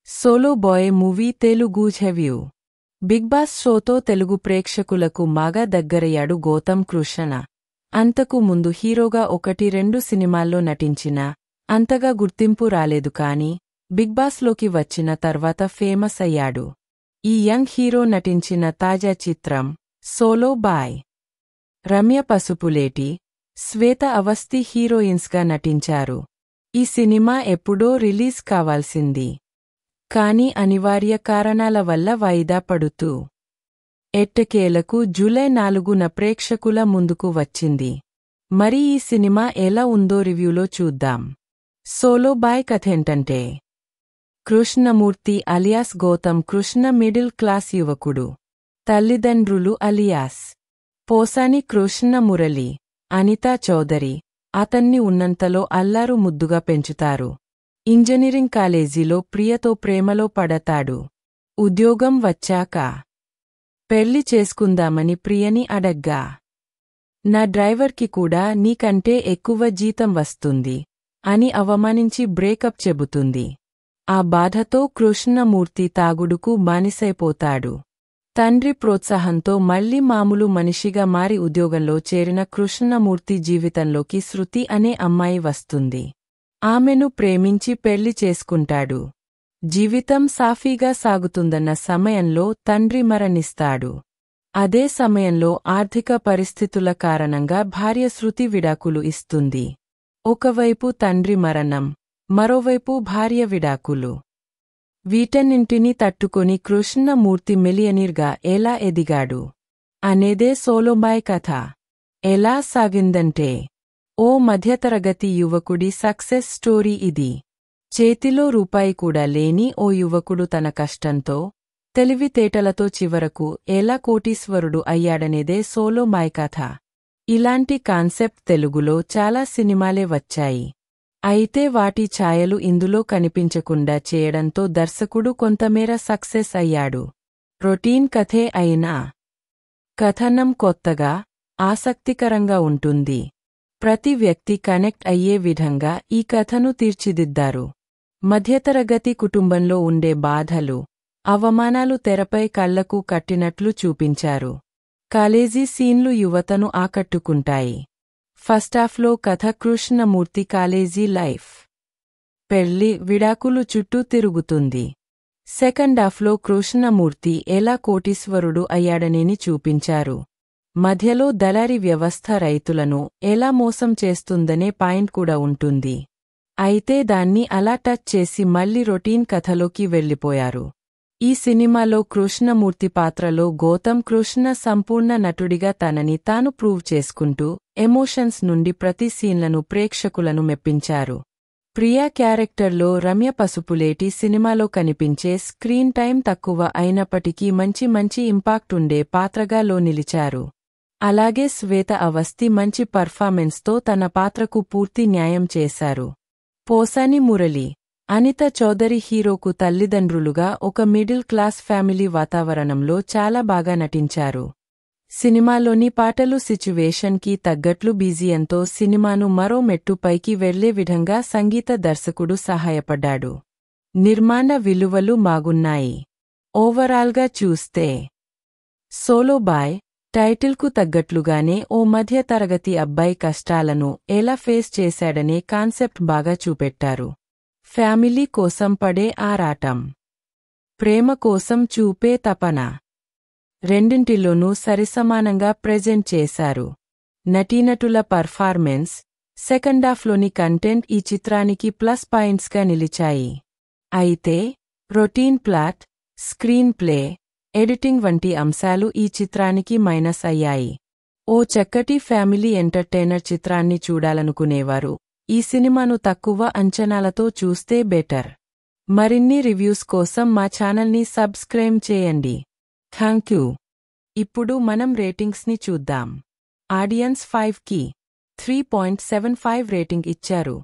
Solo boy movie Telugu review. Big boss షోతో తెలుగు ప్రేక్షకులకు బాగా దగ్గరయ్యాడు గౌతమ్ కృష్ణ. అంతకు ముందు హీరోగా 1-2 సినిమాల్లో నటించినా అంతగా గుర్తింపు రాలేదు కానీ బిగ్ బాస్లోకి వచ్చిన తర్వాత ఫేమస్ అయ్యాడు. ఈ యంగ్ హీరో నటించిన తాజా చిత్రం సోలో బాయ్. రమ్య పసుపులేటి, శ్వేత అవస్థి హీరోయిన్స్గా నటించారు. ఈ సినిమా ఎప్పుడో రిలీజ్ కావాల్సింది. కానీ అనివార్య కారణాల వల్ల వాయిదా పడుతూ ఎట్టకేలకు జూలై 4న ప్రేక్షకుల ముందుకు వచ్చింది. మరి ఈ సినిమా ఎలా ఉందో రివ్యూలో చూద్దాం. సోలో బాయ్ కథేంటంటే, Krishnamurthy alias Gautam Krishna middle class యువకుడు. తల్లిదండ్రులు అలియాస్ పోసాని కృష్ణ మురళి, అనితా చౌదరి అతన్ని ఉన్నంతలో అల్లారు ముద్దుగా పెంచుతారు. ఇంజనీరింగ్ కాలేజీలో ప్రియతో ప్రేమలో పడతాడు. ఉద్యోగం వచ్చాక పెళ్లి చేసుకుందామని ప్రియని అడగ్గా, నా డ్రైవర్కి కూడా నీకంటే ఎక్కువ జీతం వస్తుంది అని అవమానించి బ్రేకప్ చెబుతుంది. ఆ బాధతో కృష్ణమూర్తి తాగుడుకు బానిసైపోతాడు. తండ్రి ప్రోత్సాహంతో మళ్లీ మామూలు మనిషిగా మారి ఉద్యోగంలో చేరిన కృష్ణమూర్తి జీవితంలోకి శృతి అనే అమ్మాయి వస్తుంది. ఆమెను ప్రేమించి పెళ్లి చేసుకుంటాడు. జీవితం సాఫీగా సాగుతుందన్న సమయంలో తండ్రి మరణిస్తాడు. అదే సమయంలో ఆర్థిక పరిస్థితుల కారణంగా భార్య శృతి విడాకులు ఇస్తుంది. ఒకవైపు తండ్రి మరణం, మరోవైపు భార్య విడాకులు. వీటన్నింటినీ తట్టుకొని కృష్ణమూర్తి మిలియనీర్గా ఎలా ఎదిగాడు అనేదే సోలో బాయ్ కథ. ఎలా సాగిందంటే, ఓ మధ్యతరగతి యువకుడి సక్సెస్ స్టోరీ ఇది. చేతిలో రూపాయి కూడా లేని ఓ యువకుడు తన కష్టంతో, తెలివితేటలతో చివరకు ఎలా కోటీశ్వరుడు అయ్యాడనేదే సోలో బాయ్ కథ. ఇలాంటి కాన్సెప్ట్ తెలుగులో చాలా సినిమాలే వచ్చాయి. అయితే వాటి ఛాయలు ఇందులో కనిపించకుండా చేయడంతో దర్శకుడు కొంతమేర సక్సెస్ అయ్యాడు. రొటీన్ కథే అయినా కథనం కొత్తగా, ఆసక్తికరంగా ఉంటుంది. ప్రతి వ్యక్తి కనెక్ట్ అయ్యే విధంగా ఈ కథను తీర్చిదిద్దారు. మధ్యతరగతి కుటుంబంలో ఉండే బాధలు, అవమానాలు తెరపై కళ్లకు కట్టినట్లు చూపించారు. కాలేజీ సీన్లు యువతను ఆకట్టుకుంటాయి. ఫస్టాఫ్లో కథ కృష్ణమూర్తి కాలేజీ లైఫ్, పెళ్లి, విడాకులు చుట్టూ తిరుగుతుంది. సెకండాఫ్లో కృష్ణమూర్తి ఎలా కోటీశ్వరుడు అయ్యాడనేని చూపించారు. మధ్యలో దళారీ వ్యవస్థ రైతులను ఎలా మోసం చేస్తుందనే పాయింట్ కూడా ఉంటుంది. అయితే దాన్ని అలా టచ్ చేసి మళ్లీ రొటీన్ కథలోకి వెళ్లిపోయారు. ఈ సినిమాలో కృష్ణమూర్తి పాత్రలో గౌతమ్ కృష్ణ సంపూర్ణ నటుడిగా తనని తాను ప్రూవ్ చేసుకుంటూ ఎమోషన్స్ నుండి ప్రతి సీన్లను ప్రేక్షకులను మెప్పించారు. ప్రియా క్యారెక్టర్లో రమ్య పసుపులేటి సినిమాలో కనిపించే స్క్రీన్ టైం తక్కువ అయినప్పటికీ మంచి ఇంపాక్ట్ ఉండే పాత్రగా నిలిచారు. అలాగే శ్వేత అవస్థి మంచి పర్ఫార్మెన్స్తో తన పాత్రకు పూర్తి న్యాయం చేశారు. పోసాని మురళి, అనితా చౌదరి హీరోకు తల్లిదండ్రులుగా ఒక మిడిల్ క్లాస్ ఫ్యామిలీ వాతావరణంలో చాలా బాగా నటించారు. సినిమాలోని పాటలు సిచ్యువేషన్కి తగ్గట్లు బీజియంతో సినిమాను మరో మెట్టు పైకి వెళ్లే విధంగా సంగీత దర్శకుడు సహాయపడ్డాడు. నిర్మాణ విలువలు బాగున్నాయి. ఓవరాల్గా చూస్తే సోలో బాయ్ టైటిల్కు తగ్గట్లుగానే ఓ మధ్యతరగతి అబ్బాయి కష్టాలను ఎలా ఫేస్ చేశాడనే కాన్సెప్ట్ బాగా చూపెట్టారు. ఫ్యామిలీ కోసం పడే ఆరాటం, ప్రేమ కోసం చూపే తపన రెండింటిలోనూ సరిసమానంగా ప్రెజెంట్ చేశారు. నటీనటుల పర్ఫార్మెన్స్, సెకండాఫ్లోని కంటెంట్ ఈ చిత్రానికి ప్లస్ పాయింట్స్గా నిలిచాయి. అయితే routine plot, screen play, editing వంటి అంశాలు ఈ చిత్రానికి మైనస్ అయ్యాయి. ఓ చక్కటి ఫ్యామిలీ ఎంటర్టైనర్ చిత్రాన్ని చూడాలనుకునేవారు ఈ సినిమాను తక్కువ అంచనాలతో చూస్తే బెటర్. మరిన్ని రివ్యూస్ కోసం మా ఛానల్ని సబ్స్క్రైబ్ చేయండి. థాంక్యూ. ఇప్పుడు మనం రేటింగ్స్ని చూద్దాం. ఆడియన్స్ 5కి 3.75 రేటింగ్ ఇచ్చారు.